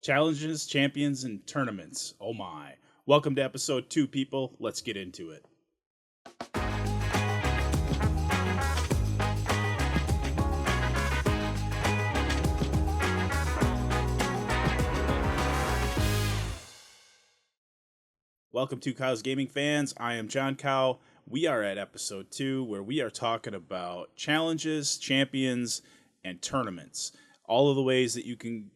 Challenges, champions, and tournaments. Oh my. Welcome to episode 2, people. Let's get into it. Welcome to Cows Gaming fans. I am John Cow. We are at episode 2 where we are talking about challenges, champions, and tournaments. All of the ways that you can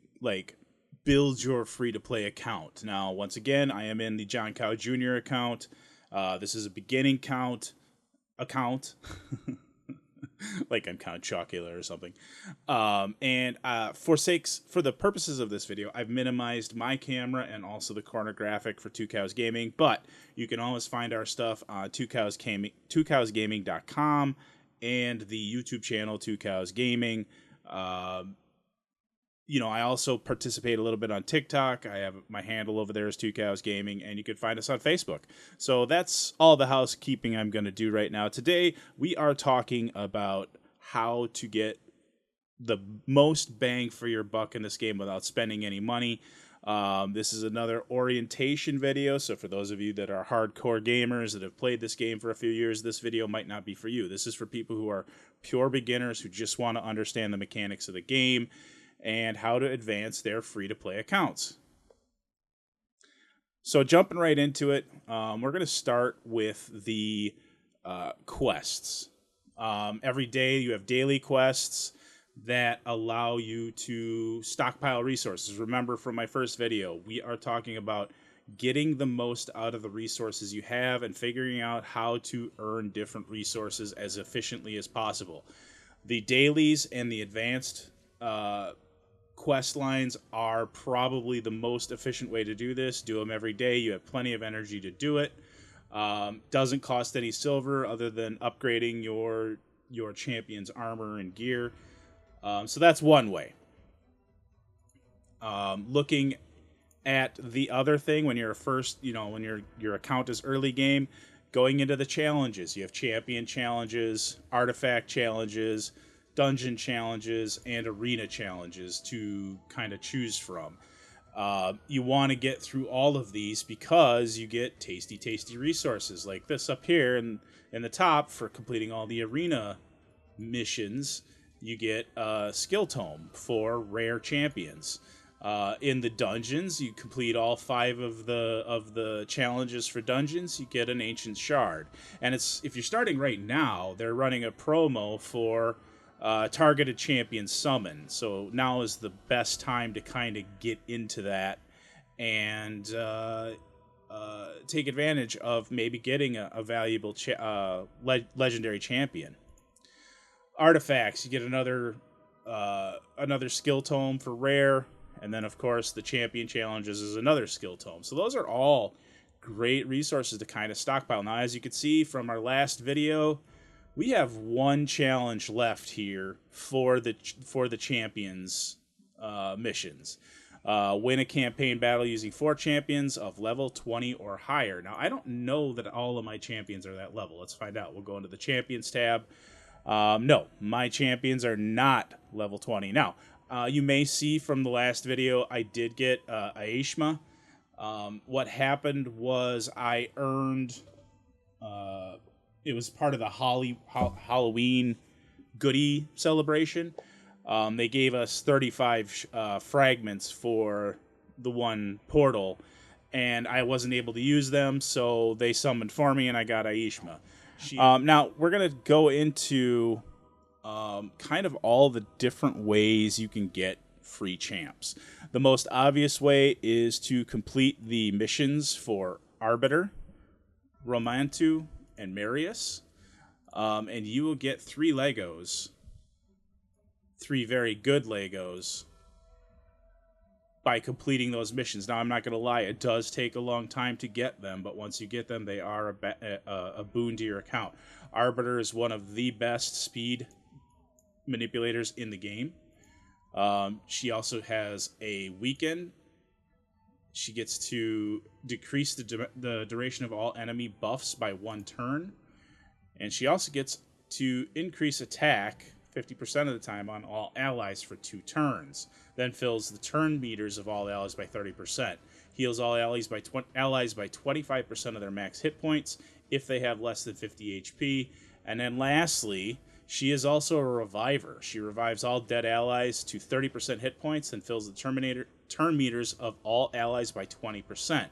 build your free-to-play account. Now, once again, I am in the John Cow Jr. account. This is a beginning account. Like I'm Count Chocula or something. For the purposes of this video, I've minimized my camera and also the corner graphic for 2CowsGaming, but you can always find our stuff on 2CowsGaming.com and the YouTube channel 2CowsGaming. I also participate a little bit on TikTok. I have my handle over there is 2CowsGaming, and you can find us on Facebook. So that's all the housekeeping I'm going to do right now. Today, we are talking about how to get the most bang for your buck in this game without spending any money. This is another orientation video, so for those of you that are hardcore gamers that have played this game for a few years, this video might not be for you. This is for people who are pure beginners who just want to understand the mechanics of the game and how to advance their free-to-play accounts. So jumping right into it, we're going to start with the quests. Every day you have daily quests that allow you to stockpile resources. Remember from my first video, we are talking about getting the most out of the resources you have and figuring out how to earn different resources as efficiently as possible. The dailies and the advanced quest lines are probably the most efficient way to do this. Do them every day. You have plenty of energy to do it. Doesn't cost any silver other than upgrading your champion's armor and gear. So that's one way. Looking at the other thing, when you're when your account is early game, going into the challenges. You have champion challenges, artifact challenges, dungeon challenges, and arena challenges to kind of choose from. You want to get through all of these because you get tasty resources like this up here in the top for completing all the arena missions. You get a skill tome for rare champions. In the dungeons, you complete all 5 of the challenges for dungeons, you get an ancient shard. And if you're starting right now, they're running a promo for targeted champion summon. So now is the best time to kind of get into that and take advantage of maybe getting a valuable legendary champion. Artifacts, you get another skill tome for rare, and then of course the champion challenges is another skill tome. So those are all great resources to kind of stockpile. Now, as you can see from our last video, we have one challenge left here for the champions missions. Win a campaign battle using 4 champions of level 20 or higher. Now, I don't know that all of my champions are that level. Let's find out. We'll go into the champions tab. No, my champions are not level 20. Now, you may see from the last video, I did get Aishma. What happened was I earned... it was part of the Halloween goodie celebration. They gave us 35 fragments for the one portal, and I wasn't able to use them, so they summoned for me, and I got Aishma. Now, we're going to go into kind of all the different ways you can get free champs. The most obvious way is to complete the missions for Arbiter, Romantu, and Marius, and you will get 3 Legos, 3 very good Legos, by completing those missions. Now, I'm not going to lie, it does take a long time to get them, but once you get them, they are a boon to your account. Arbiter is one of the best speed manipulators in the game. She also has a weekend. She gets to decrease the duration of all enemy buffs by 1 turn. And she also gets to increase attack 50% of the time on all allies for 2 turns. Then fills the turn meters of all allies by 30%. Heals all allies by 25% of their max hit points if they have less than 50 HP. And then lastly, she is also a reviver. She revives all dead allies to 30% hit points and fills the turn meters of all allies by 20%.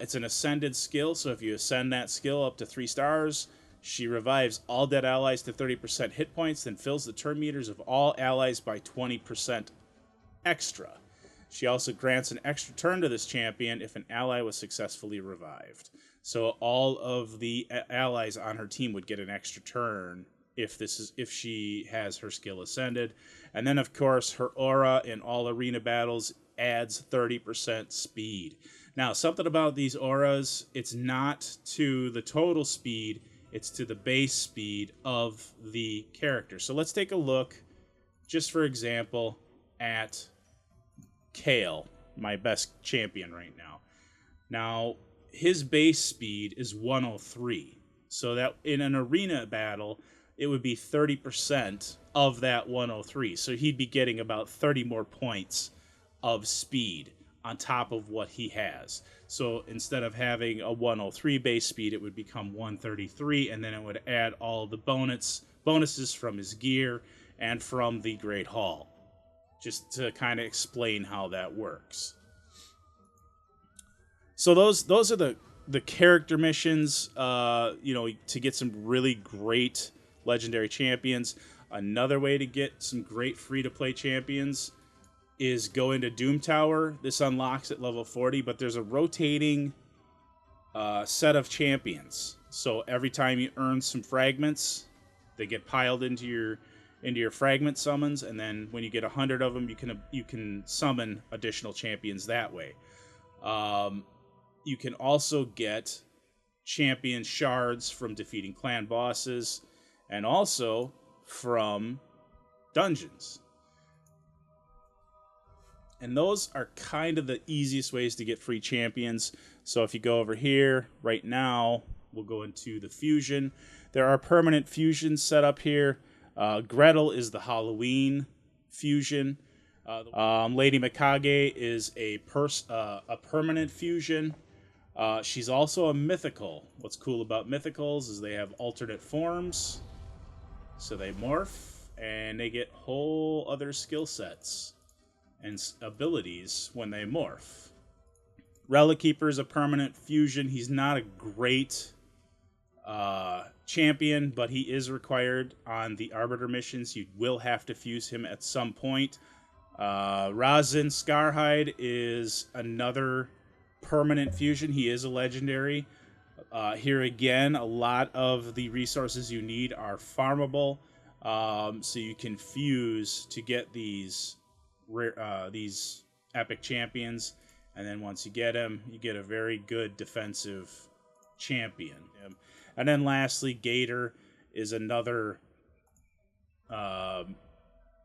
It's an ascended skill, so if you ascend that skill up to 3 stars, she revives all dead allies to 30% hit points, then fills the turn meters of all allies by 20% extra. She also grants an extra turn to this champion if an ally was successfully revived. So all of the allies on her team would get an extra turn if she has her skill ascended. And then, of course, her aura in all arena battles adds 30% speed. Now, something about these auras, it's not to the total speed, it's to the base speed of the character. So let's take a look, just for example, at Kale, my best champion right now. Now, his base speed is 103. So that in an arena battle, it would be 30% of that 103. So he'd be getting about 30 more points of speed on top of what he has. So instead of having a 103 base speed, it would become 133, and then it would add all the bonuses from his gear and from the Great Hall, just to kind of explain how that works. So those are the character missions, to get some really great legendary champions. Another way to get some great free-to-play champions is go into Doom Tower. This unlocks at level 40, but there's a rotating set of champions. So every time you earn some fragments, they get piled into your fragment summons, and then when you get 100 of them, you can summon additional champions that way. You can also get champion shards from defeating clan bosses, and also from dungeons. And those are kind of the easiest ways to get free champions. So if you go over here right now, we'll go into the fusion. There are permanent fusions set up here. Gretel is the Halloween fusion. Lady Mikage is a permanent fusion. She's also a mythical. What's cool about mythicals is they have alternate forms. So they morph, and they get whole other skill sets and abilities when they morph. Relic Keeper is a permanent fusion. He's not a great champion, but he is required on the Arbiter missions. You will have to fuse him at some point. Razin Scarhide is another permanent fusion. He is a legendary. Here again, a lot of the resources you need are farmable, so you can fuse to get these epic champions, and then once you get them, you get a very good defensive champion. And then lastly, Gator is another.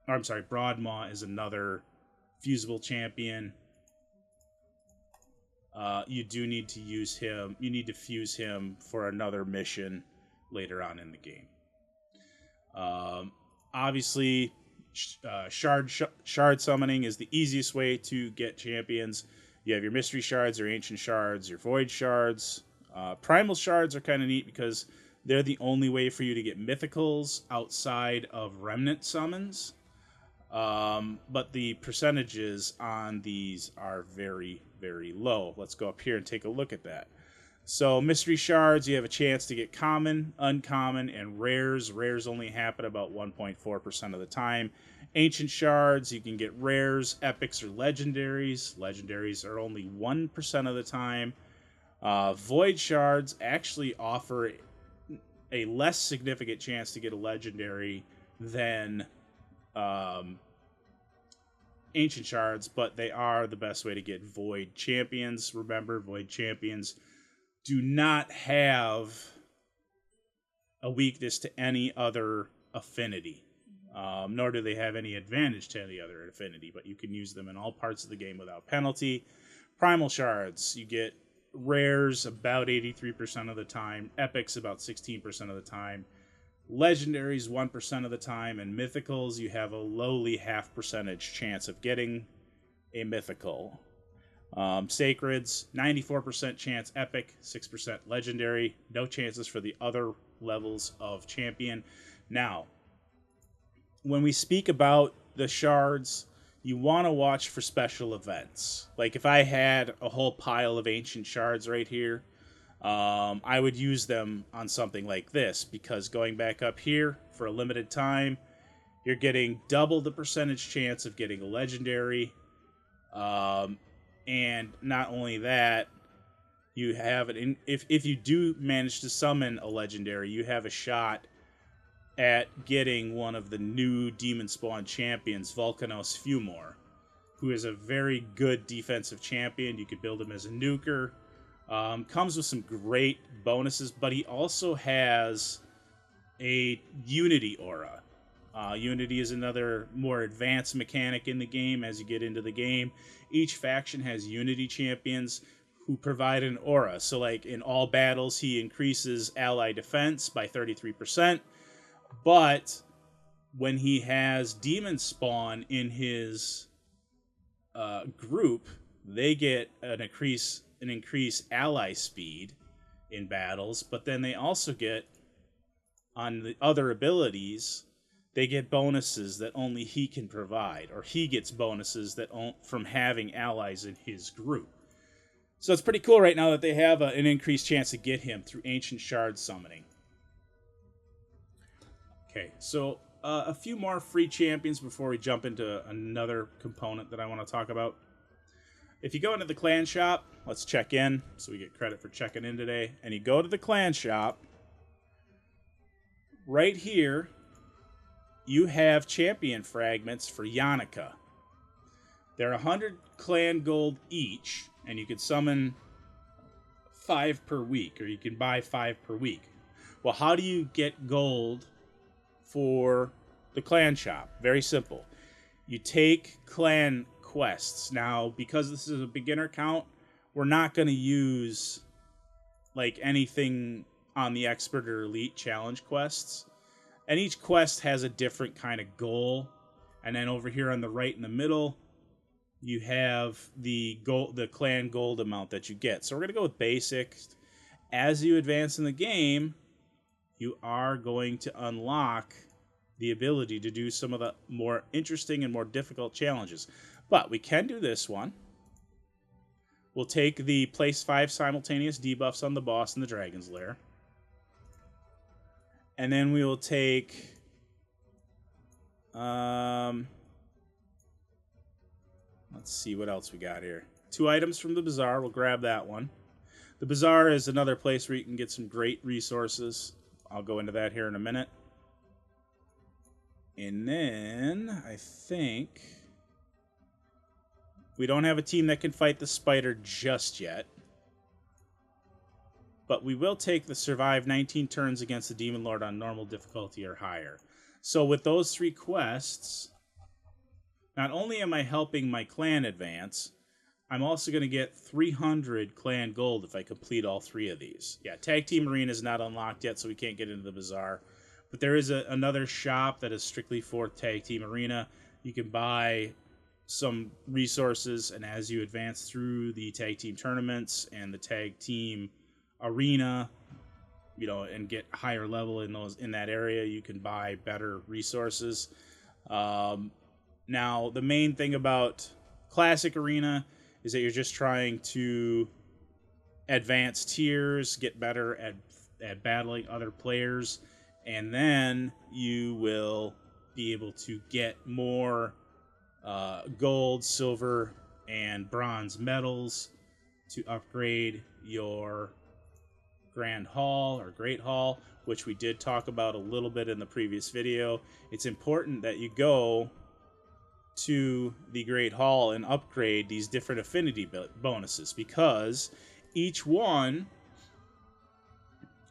Broadmaw is another fusible champion. You do need to use him. You need to fuse him for another mission later on in the game. Obviously, shard summoning is the easiest way to get champions. You have your mystery shards, your ancient shards, your void shards. Primal shards are kind of neat because they're the only way for you to get mythicals outside of remnant summons. But the percentages on these are very, very low. Let's go up here and take a look at that. So mystery shards, you have a chance to get common, uncommon, and rares. Rares only happen about 1.4% of the time. Ancient shards, you can get rares, epics, or legendaries. Legendaries are only 1% of the time. Void shards actually offer a less significant chance to get a legendary than ancient shards, but they are the best way to get void champions. Remember, void champions do not have a weakness to any other affinity, nor do they have any advantage to any other affinity, but you can use them in all parts of the game without penalty. Primal shards, you get rares about 83% of the time, epics about 16% of the time, Legendaries 1% of the time, and mythicals you have a lowly half percentage chance of getting a mythical. Sacreds 94% chance epic, 6% legendary, no chances for the other levels of champion. Now, when we speak about the shards, you want to watch for special events. Like if I had a whole pile of ancient shards right here, I would use them on something like this, because going back up here for a limited time, you're getting double the percentage chance of getting a legendary. And not only that, you have it in, if you do manage to summon a legendary, you have a shot at getting one of the new demon spawn champions, Volcanos Fumor, who is a very good defensive champion. You could build him as a nuker. Comes with some great bonuses, but he also has a Unity aura. Unity is another more advanced mechanic in the game. As you get into the game, each faction has Unity champions who provide an aura. So like in all battles, he increases ally defense by 33%. But when he has demon spawn in his group, they get an increased ally speed in battles. But then they also get, on the other abilities, they get bonuses that only he can provide, or he gets bonuses that from having allies in his group. So it's pretty cool right now that they have an increased chance to get him through Ancient Shard summoning. Okay, so a few more free champions before we jump into another component that I want to talk about. If you go into the clan shop, let's check in, so we get credit for checking in today. And you go to the clan shop, right here, you have champion fragments for Yannica. They're 100 clan gold each, and you can summon 5 per week, or you can buy 5 per week. Well, how do you get gold for the clan shop? Very simple. You take clan quests. Now, because this is a beginner count, we're not going to use like anything on the expert or elite challenge quests. And each quest has a different kind of goal. And then over here on the right in the middle, you have the clan gold amount that you get. So we're going to go with basic. As you advance in the game, you are going to unlock the ability to do some of the more interesting and more difficult challenges. But we can do this one. We'll take the place 5 simultaneous debuffs on the boss in the Dragon's Lair. And then we will take let's see what else we got here. 2 items from the Bazaar. We'll grab that one. The Bazaar is another place where you can get some great resources. I'll go into that here in a minute. And then I think we don't have a team that can fight the spider just yet. But we will take the survive 19 turns against the Demon Lord on normal difficulty or higher. So with those 3 quests, not only am I helping my clan advance, I'm also going to get 300 clan gold if I complete all 3 of these. Yeah, Tag Team Arena is not unlocked yet, so we can't get into the Bazaar. But there is another shop that is strictly for Tag Team Arena. You can buy some resources, and as you advance through the Tag Team tournaments and the Tag Team Arena, and get higher level in that area, you can buy better resources. Now, the main thing about Classic Arena is that you're just trying to advance tiers, get better at battling other players, and then you will be able to get more gold, silver, and bronze medals to upgrade your Grand Hall or Great Hall, which we did talk about a little bit in the previous video. It's important that you go to the Great Hall and upgrade these different affinity bonuses, because each one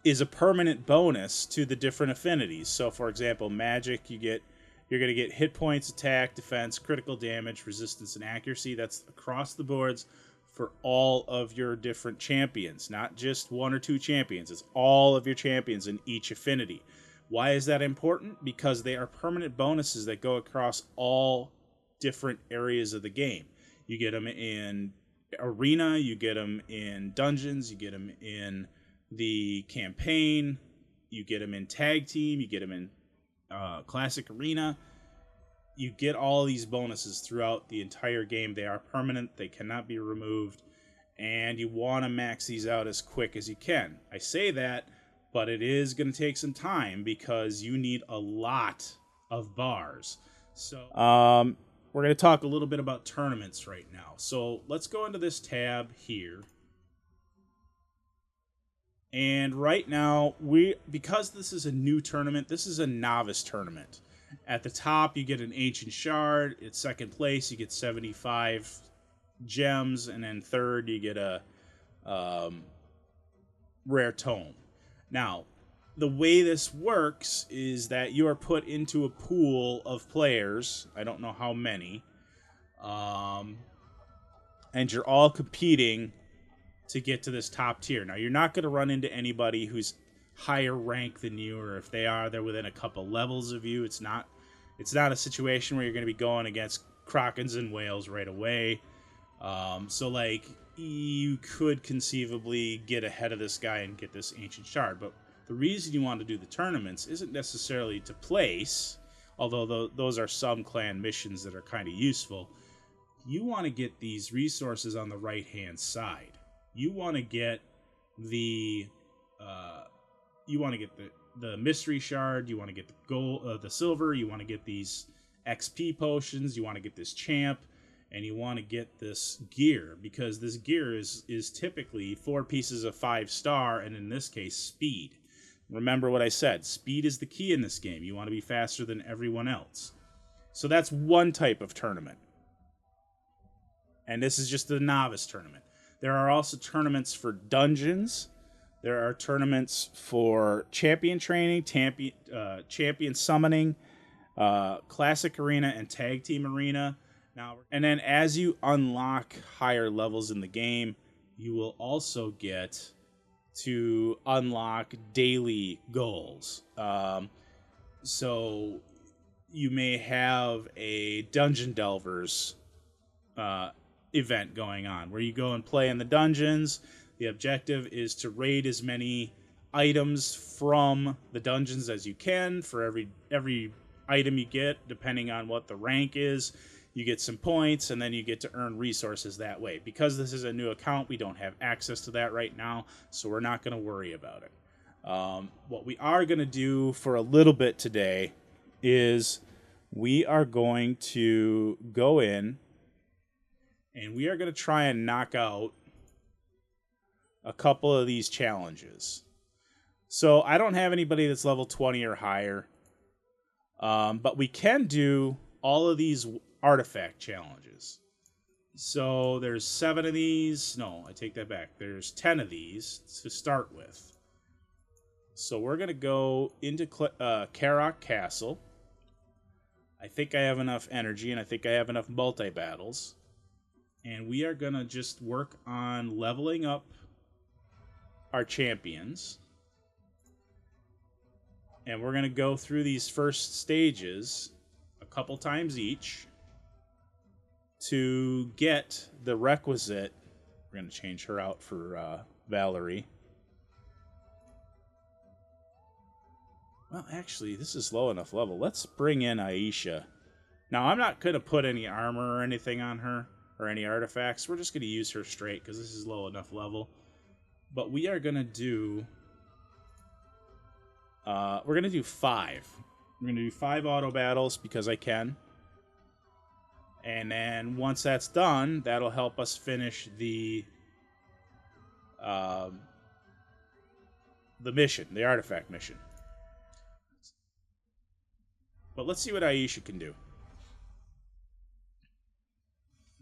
is a permanent bonus to the different affinities. So for example, magic, you're going to get hit points, attack, defense, critical damage, resistance, and accuracy. That's across the boards for all of your different champions, not just 1 or 2 champions. It's all of your champions in each affinity. Why is that important? Because they are permanent bonuses that go across all different areas of the game. You get them in arena, you get them in dungeons, you get them in the campaign, you get them in tag team, you get them in classic arena. You get all these bonuses throughout the entire game. They are permanent, they cannot be removed, and you want to max these out as quick as you can. I say that, but it is going to take some time because you need a lot of bars. So we're going to talk a little bit about tournaments right now. So let's go into this tab here. And right now, because this is a new tournament, this is a novice tournament. At the top, you get an ancient shard. At second place, you get 75 gems, and then third, you get a rare tome. Now, the way this works is that you are put into a pool of players. I don't know how many. And you're all competing to get to this top tier. Now, you're not going to run into anybody who's higher rank than you, or if they are, they're within a couple levels of you. It's not a situation where you're going to be going against Krakens and whales right away. So, like, you could conceivably get ahead of this guy and get this ancient shard. But the reason you want to do the tournaments isn't necessarily to place, although those are some clan missions that are kind of useful. You want to get these resources on the right-hand side. You want to get the mystery shard. You want to get the gold, the silver. You want to get these XP potions. You want to get this champ, and you want to get this gear, because this gear is typically 4 pieces of 5-star, and in this case, speed. Remember what I said. Speed is the key in this game. You want to be faster than everyone else. So that's one type of tournament. And this is just the novice tournament. There are also tournaments for dungeons. There are tournaments for champion training, champion summoning, classic arena, and tag team arena. Now, and then as you unlock higher levels in the game, you will also get to unlock daily goals. So you may have a Dungeon Delvers event going on where you go and play in the dungeons. The objective is to raid as many items from the dungeons as you can. For every item you get, depending on what the rank is, you get some points, and then you get to earn resources that way. Because this is a new account, we don't have access to that right now, so we're not going to worry about it. What we are going to do for a little bit today is we are going to go in and we are going to try and knock out a couple of these challenges. So I don't have anybody that's level 20 or higher, but we can do all of these artifact challenges. So there's 7 of these. No, I take that back. There's 10 of these to start with. So we're going to go into Karok Castle. I think I have enough energy, and I think I have enough multi-battles. And we are going to just work on leveling up our champions. And we're going to go through these first stages a couple times each to get the requisite. We're going to change her out for Valerie. Well, actually, this is low enough level. Let's bring in Aisha. Now, I'm not going to put any armor or anything on her, or any artifacts. We're just going to use her straight because this is low enough level. But we are going to do... we're going to do 5. We're going to do 5 auto battles because I can. And then once that's done, that'll help us finish the mission, the artifact mission. But let's see what Aisha can do.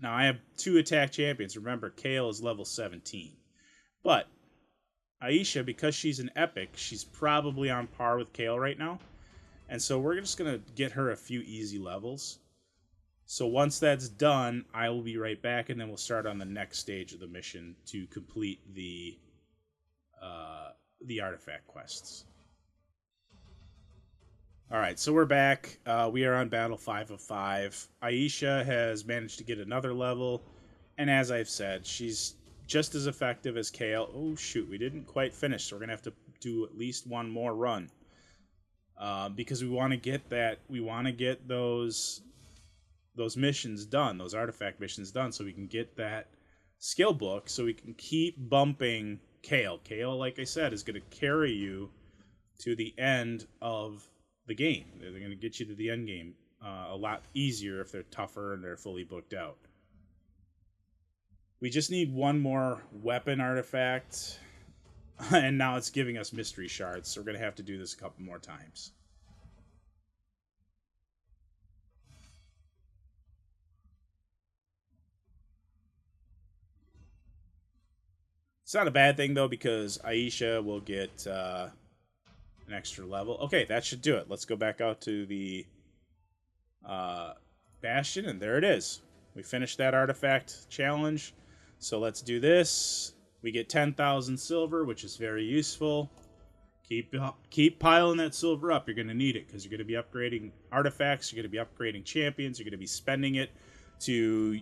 Now, I have 2 attack champions. Remember, Kale is level 17. But Aisha, because she's an epic, she's probably on par with Kale right now. And so we're just going to get her a few easy levels. So once that's done, I will be right back, and then we'll start on the next stage of the mission to complete the artifact quests. All right, so we're back. We are on battle 5 of 5. Aisha has managed to get another level, and as I've said, she's just as effective as Kale. Oh shoot, we didn't quite finish, so we're gonna have to do at least one more run because we want to get that. We want to get those missions done, those artifact missions done, so we can get that skill book, so we can keep bumping Kale. Kale, like I said, is going to carry you to the end of the game. They're going to get you to the end game a lot easier if they're tougher and they're fully booked out. We just need one more weapon artifact, and now it's giving us mystery shards, so we're going to have to do this a couple more times. It's not a bad thing, though, because Aisha will get an extra level. Okay, that should do it. Let's go back out to the Bastion, and there it is. We finished that artifact challenge. So let's do this. We get 10,000 silver, which is very useful. Keep piling that silver up. You're going to need it because you're going to be upgrading artifacts. You're going to be upgrading champions. You're going to be spending it to,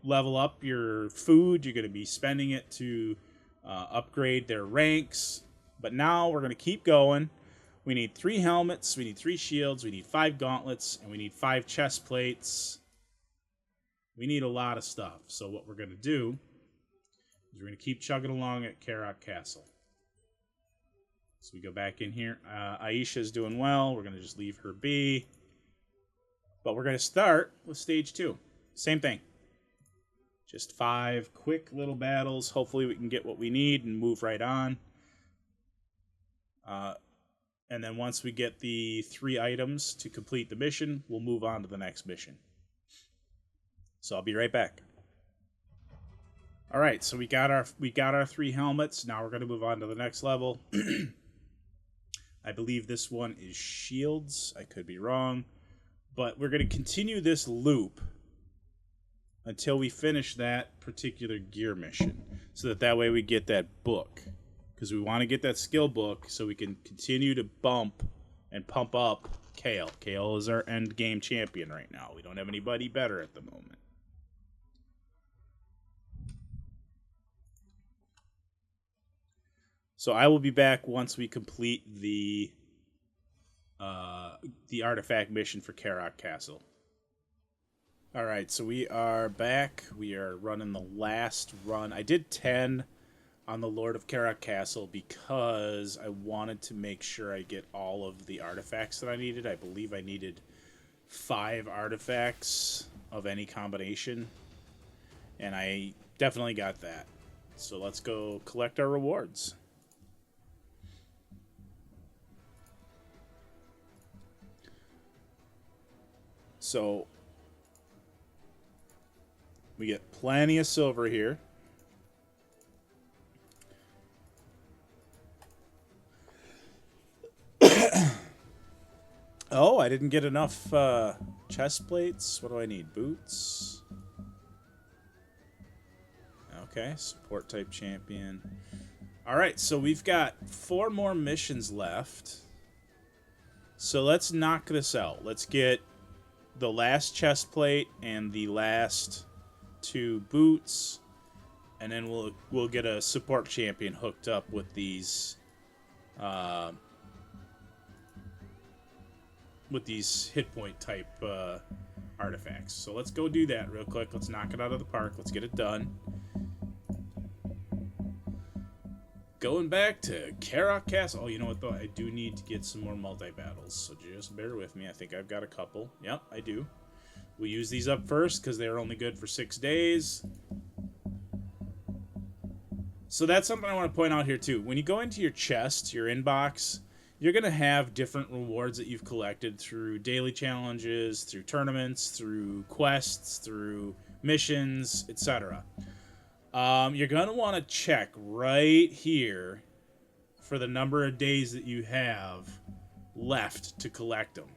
level up your food. You're going to be spending it to upgrade their ranks. But now we're going to keep going. We need 3 helmets, we need 3 shields, we need 5 gauntlets, and we need 5 chest plates. We need a lot of stuff. So what we're going to do is we're going to keep chugging along at Karak Castle. So we go back in here. Aisha's doing well. We're going to just leave her be. But we're going to start with stage 2. Same thing. Just 5 quick little battles. Hopefully we can get what we need and move right on. And then once we get the 3 items to complete the mission, we'll move on to the next mission. So I'll be right back. All right, so we got our 3 helmets. Now we're going to move on to the next level. I believe this one is shields. I could be wrong, but we're going to continue this loop until we finish that particular gear mission, so that way we get that book. Because we want to get that skill book so we can continue to bump and pump up Kale. Kale is our end game champion right now. We don't have anybody better at the moment. So I will be back once we complete the artifact mission for Karak Castle. Alright, so we are back. We are running the last run. I did 10 on the Lord of Karak Castle because I wanted to make sure I get all of the artifacts that I needed. I believe I needed 5 artifacts of any combination, and I definitely got that. So let's go collect our rewards. So we get plenty of silver here. Oh, I didn't get enough chest plates. What do I need? Boots. Okay, support type champion. Alright, so we've got 4 more missions left. So let's knock this out. Let's get the last chest plate and the last 2 boots. And then we'll get a support champion hooked up with these hit point type artifacts. So let's go do that real quick. Let's knock it out of the park. Let's get it done. Going back to Karak Castle. Oh, you know what, though? I do need to get some more multi-battles, so just bear with me. I think I've got a couple. Yep, I do. We'll use these up first because they're only good for 6 days. So that's something I want to point out here, too. When you go into your chest, your inbox, you're going to have different rewards that you've collected through daily challenges, through tournaments, through quests, through missions, etc. You're going to want to check right here for the number of days that you have left to collect them,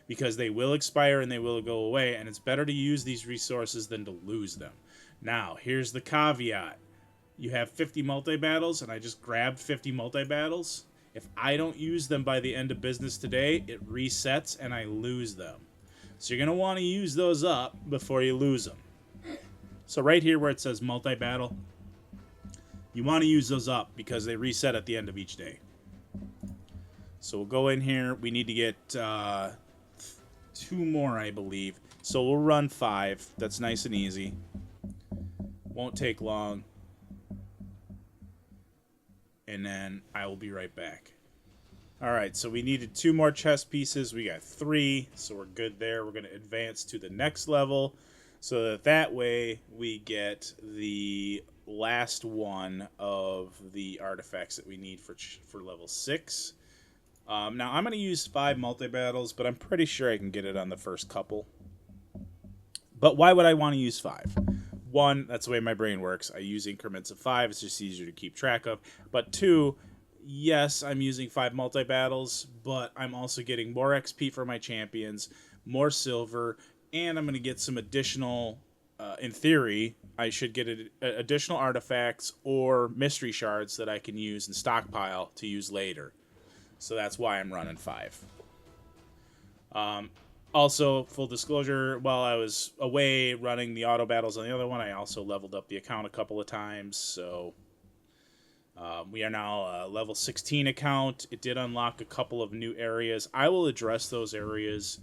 because they will expire and they will go away, and it's better to use these resources than to lose them. Now, here's the caveat. You have 50 multi-battles, and I just grabbed 50 multi-battles. If I don't use them by the end of business today, it resets and I lose them. So you're going to want to use those up before you lose them. So right here where it says multi-battle, you want to use those up because they reset at the end of each day. So we'll go in here. We need to get 2 more, I believe. So we'll run 5. That's nice and easy. Won't take long. And then I will be right back. Alright, so we needed 2 more chess pieces. We got 3, so we're good there. We're going to advance to the next level so that way we get the last one of the artifacts that we need for level 6. Now, I'm going to use 5 multi-battles, but I'm pretty sure I can get it on the first couple. But why would I want to use 5? 1, that's the way my brain works. I use increments of 5. It's just easier to keep track of. But 2, yes, I'm using 5 multi-battles, but I'm also getting more XP for my champions, more silver, and I'm going to get some additional, in theory, I should get additional artifacts or mystery shards that I can use and stockpile to use later. So that's why I'm running 5. Also, full disclosure, while I was away running the auto battles on the other one, I also leveled up the account a couple of times. So we are now a level 16 account. It did unlock a couple of new areas. I will address those areas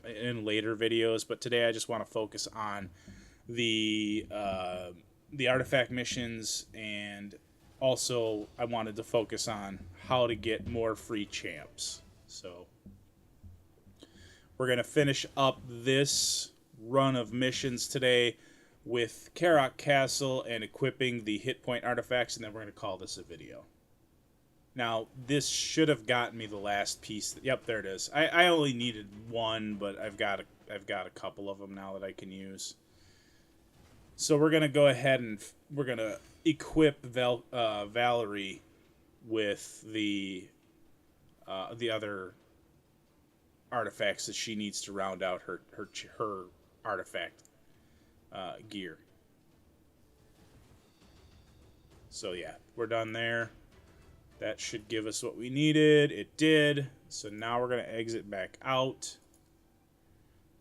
in later videos, but today I just want to focus on the artifact missions, and also I wanted to focus on how to get more free champs. So we're going to finish up this run of missions today with Karok Castle and equipping the hit point artifacts, and then we're going to call this a video. Now, this should have gotten me the last piece. Yep, there it is. I only needed 1, but I've got a couple of them now that I can use. So we're going to go ahead and we're going to equip Valerie with the other artifacts that she needs to round out her artifact gear. So yeah, we're done there. That should give us what we needed. It did. So now we're going to exit back out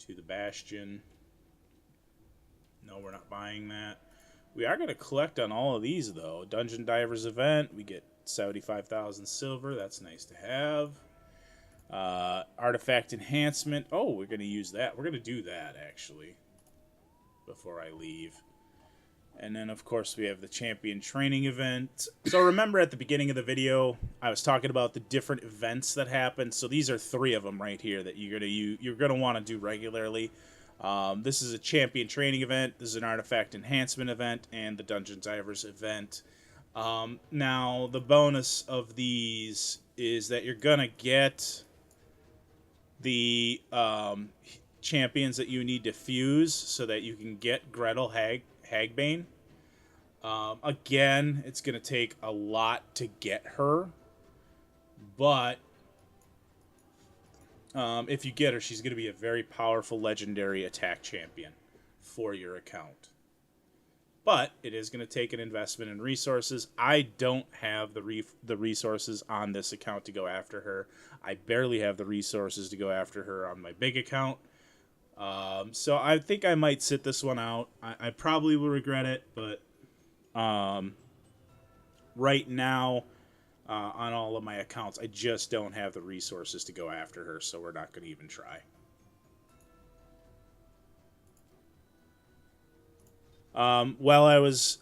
to the Bastion. No, we're not buying that. We are going to collect on all of these, though. Dungeon Divers event, we get 75,000 silver. That's nice to have. Artifact enhancement. Oh, we're going to use that. We're going to do that, actually, before I leave. And then, of course, we have the champion training event. So remember at the beginning of the video, I was talking about the different events that happen. So these are 3 of them right here that you're going to want to do regularly. This is a champion training event. This is an artifact enhancement event and the Dungeon Divers event. Now, the bonus of these is that you're going to get the champions that you need to fuse so that you can get Gretel Hagbane. Again, it's going to take a lot to get her, but if you get her, she's going to be a very powerful legendary attack champion for your account. But it is going to take an investment in resources. I don't have the resources on this account to go after her. I barely have the resources to go after her on my big account. So I think I might sit this one out. I probably will regret it, but right now on all of my accounts, I just don't have the resources to go after her, so we're not going to even try. While I was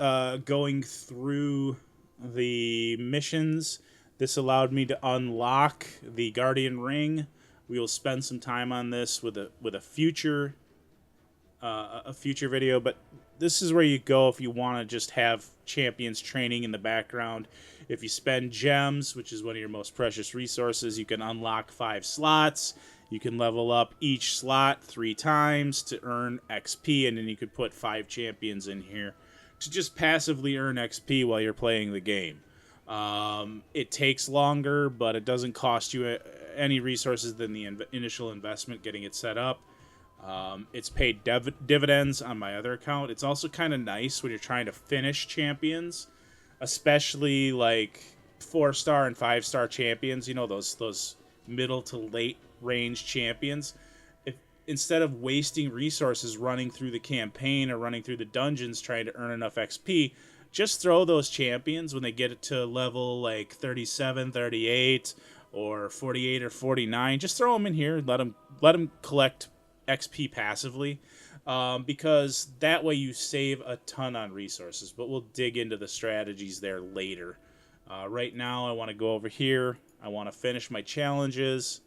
going through the missions, this allowed me to unlock the Guardian Ring. We will spend some time on this with a future video, but this is where you go if you want to just have champions training in the background. If you spend gems, which is one of your most precious resources, you can unlock 5 slots. You can level up each slot 3 times to earn XP, and then you could put 5 champions in here to just passively earn XP while you're playing the game. It takes longer, but it doesn't cost you any resources than the initial investment getting it set up. It's paid dividends on my other account. It's also kind of nice when you're trying to finish champions, especially like 4-star and 5-star champions, you know, those middle to late range champions, if instead of wasting resources running through the campaign or running through the dungeons trying to earn enough XP, just throw those champions when they get it to level like 37, 38, or 48 or 49. Just throw them in here. Let them collect XP passively, because that way you save a ton on resources. But we'll dig into the strategies there later. Right now, I want to go over here. I want to finish my challenges.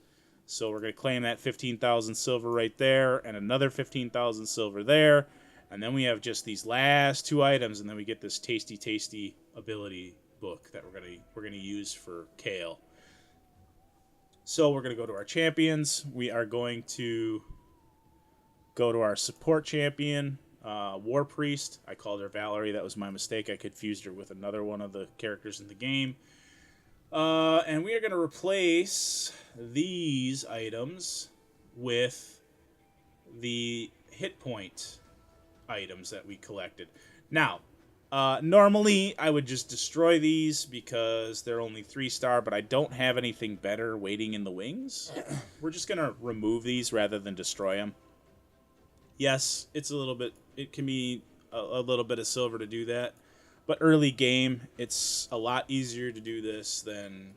So we're going to claim that 15,000 silver right there, and another 15,000 silver there. And then we have just these last 2 items, and then we get this tasty ability book that we're gonna use for Kale. So we're gonna go to our champions. We are going to go to our support champion, War Priest. I called her Valerie. That was my mistake. I confused her with another one of the characters in the game. And we are going to replace these items with the hit point items that we collected. Now, normally I would just destroy these because they're only 3-star, but I don't have anything better waiting in the wings. We're just going to remove these rather than destroy them. Yes, it's a little bit, it can be a little bit of silver to do that, but early game, it's a lot easier to do this than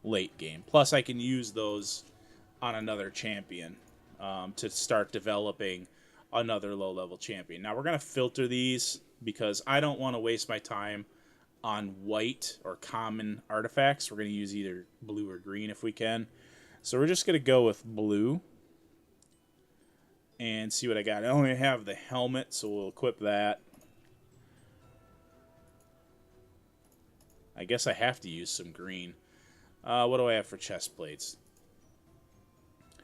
late game. Plus, I can use those on another champion to start developing another low-level champion. Now, we're going to filter these because I don't want to waste my time on white or common artifacts. We're going to use either blue or green if we can. So we're just going to go with blue and see what I got. I only have the helmet, so we'll equip that. I guess I have to use some green. What do I have for chest plates?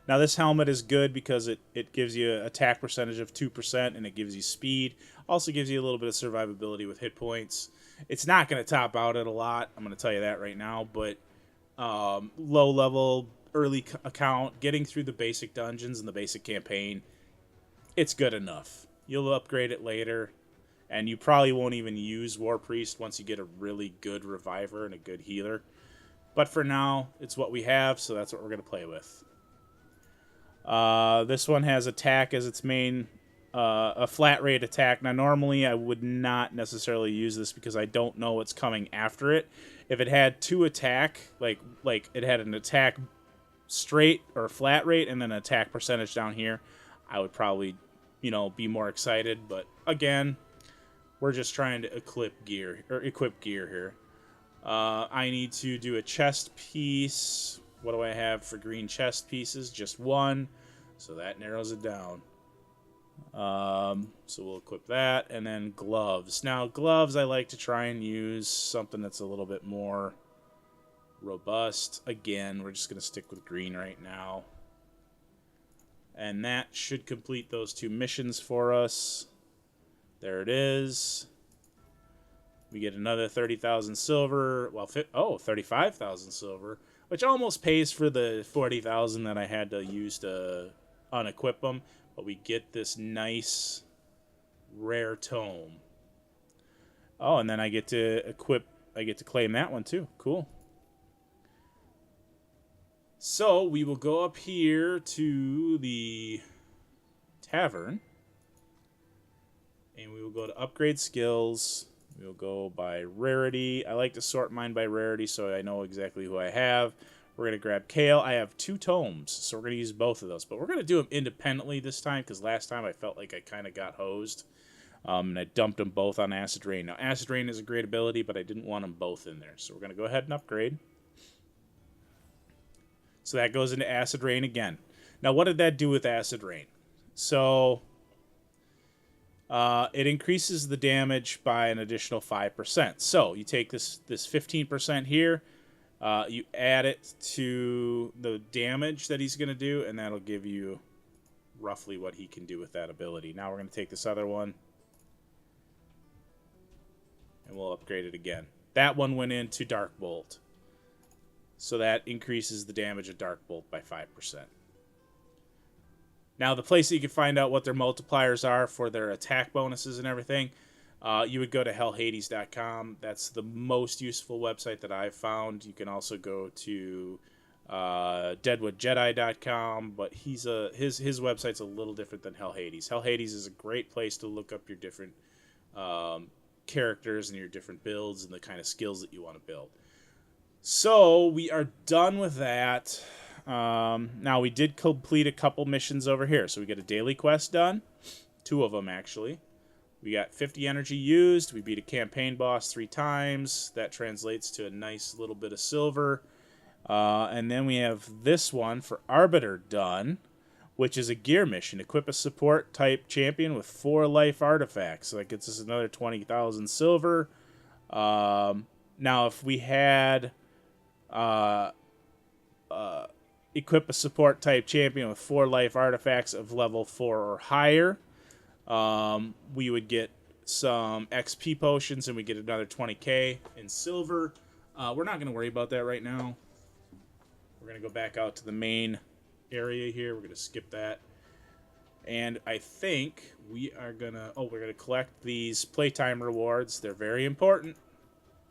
Now, this helmet is good because it gives you an attack percentage of 2%, and it gives you speed. Also gives you a little bit of survivability with hit points. It's not going to top out at a lot. I'm going to tell you that right now. But low-level, early account, getting through the basic dungeons and the basic campaign, it's good enough. You'll upgrade it later, and you probably won't even use War Priest once you get a really good reviver and a good healer. But for now, it's what we have, so that's what we're going to play with. This one has attack as its main, a flat rate attack. Now, normally I would not necessarily use this because I don't know what's coming after it. If it had 2 attack, like it had an attack straight or flat rate and then an attack percentage down here, I would probably, you know, be more excited. But again, we're just trying to equip gear here. I need to do a chest piece. What do I have for green chest pieces? Just 1. So that narrows it down. So we'll equip that. And then gloves. Now, gloves, I like to try and use something that's a little bit more robust. Again, we're just going to stick with green right now. And that should complete those 2 missions for us. There it is. We get another 30,000 silver. Well, 35,000 silver. Which almost pays for the 40,000 that I had to use to unequip them. But we get this nice rare tome. Oh, and then I get to claim that one too. Cool. So we will go up here to the tavern. And we will go to upgrade skills. We'll go by rarity. I like to sort mine by rarity so I know exactly who I have. We're going to grab Kale. I have 2 tomes, so we're going to use both of those. But we're going to do them independently this time because last time I felt like I kind of got hosed. And I dumped them both on Acid Rain. Now, Acid Rain is a great ability, but I didn't want them both in there. So we're going to go ahead and upgrade. So that goes into Acid Rain again. Now, what did that do with Acid Rain? So it increases the damage by an additional 5%. So you take this 15% here, you add it to the damage that he's going to do, and that'll give you roughly what he can do with that ability. Now we're going to take this other one, and we'll upgrade it again. That one went into Dark Bolt. So that increases the damage of Dark Bolt by 5%. Now, the place that you can find out what their multipliers are for their attack bonuses and everything, you would go to hellhades.com. That's the most useful website that I've found. You can also go to deadwoodjedi.com, but his website's a little different than Hell Hades. Hell Hades is a great place to look up your different characters and your different builds and the kind of skills that you want to build. So we are done with that. Now we did complete a couple missions over here. So we got a daily quest done. 2 of them, actually. We got 50 energy used. We beat a campaign boss 3 times. That translates to a nice little bit of silver. And then we have this one for Arbiter done, which is a gear mission. Equip a support type champion with 4 life artifacts. So that gets us another 20,000 silver. Now, if we had equip a support type champion with 4 life artifacts of level 4 or higher, we would get some XP potions and we get another 20k in silver. We're not going to worry about that right now. We're going to go back out to the main area here. We're going to skip that. And I think we are going to... Oh, we're going to collect these playtime rewards. They're very important.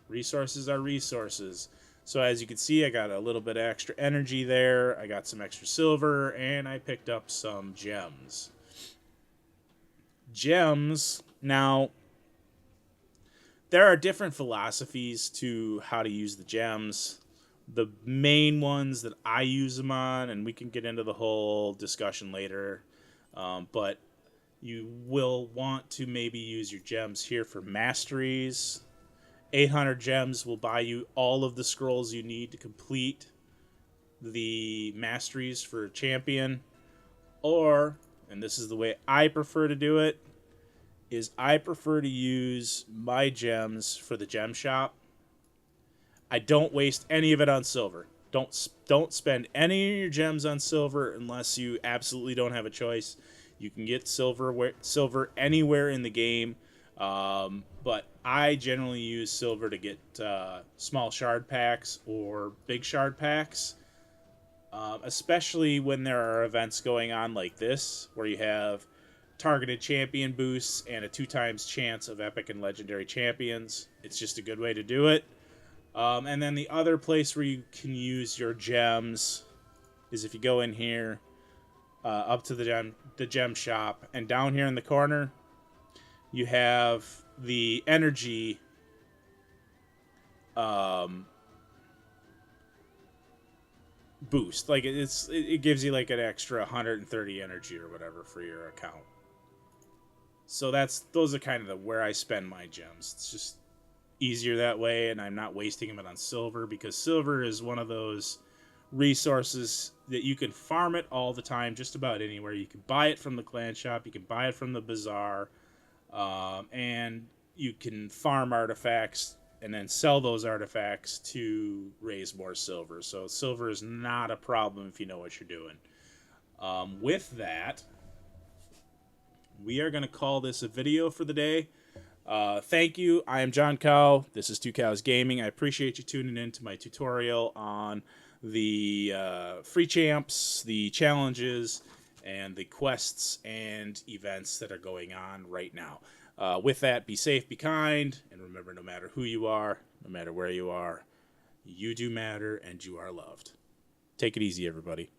Resources are resources. So as you can see, I got a little bit of extra energy there. I got some extra silver. And I picked up some gems. Gems. Now, there are different philosophies to how to use the gems. The main ones that I use them on, and we can get into the whole discussion later, but you will want to maybe use your gems here for masteries. 800 gems will buy you all of the scrolls you need to complete the masteries for champion. Or, and this is the way I prefer to do it, is I prefer to use my gems for the gem shop. I don't waste any of it on silver. Don't spend any of your gems on silver unless you absolutely don't have a choice. You can get silver anywhere in the game, but I generally use silver to get small shard packs or big shard packs, especially when there are events going on like this, where you have targeted champion boosts and a 2 times chance of epic and legendary champions. It's just a good way to do it. And then the other place where you can use your gems is if you go in here, up to the gem shop, and down here in the corner, you have the energy boost. Like it gives you like an extra 130 energy or whatever for your account. So those are kind of where I spend my gems. It's just easier that way, and I'm not wasting them on silver, because silver is one of those resources that you can farm it all the time, just about anywhere. You can buy it from the clan shop, you can buy it from the bazaar, and you can farm artifacts and then sell those artifacts to raise more silver. So silver is not a problem if you know what you're doing. With that, we are going to call this a video for the day. Thank you. I am John Cow. This is 2CowsGaming. I appreciate you tuning in to my tutorial on the free champs, the challenges, and the quests and events that are going on right now. With that, be safe, be kind, and remember, no matter who you are, no matter where you are, you do matter and you are loved. Take it easy, everybody.